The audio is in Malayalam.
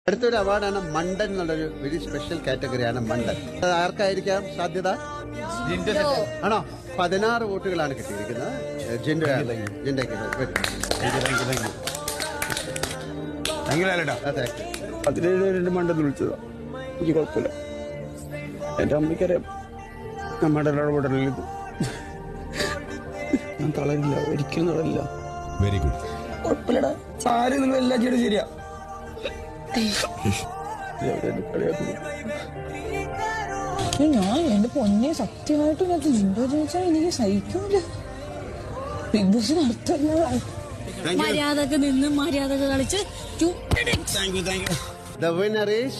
അടുത്തൊരു അവാർഡാണ് മണ്ടൻ എന്നുള്ളൊരു വെരി സ്പെഷ്യൽ കാറ്റഗറിയാണ് മണ്ടൻ. അത് ആർക്കായിരിക്കാം സാധ്യത? ആണോ? 16 വോട്ടുകളാണ് കിട്ടിയിരിക്കുന്നത്. ജിൻഡയ്ക്ക്. 17 മണ്ടൻ വിളിച്ചതാ. എനിക്ക് കുഴപ്പമില്ല. എന്റെ അമ്മയ്ക്കറിയാം നമ്മുടെ ഇടപെടലിൽ ഇത് ഞാൻ തളരില്ല, ഒരിക്കലും തളരില്ല. Very good. കുഴപ്പമില്ലടാ, ആരും നിങ്ങൾ എല്ലാം ചെയ്ത് ശരിയാ. ഞാൻ എന്റെ പൊന്നെ സത്യമായിട്ടും ഞാൻ ജിൻഡോ ചോദിച്ചാൽ എനിക്ക് സഹിക്കൂല. ബിഗ് ബോസ് നടത്തുന്നതാണ്. മര്യാദക്ക് നിന്ന് മര്യാദക്ക് കളിച്ച് The winner is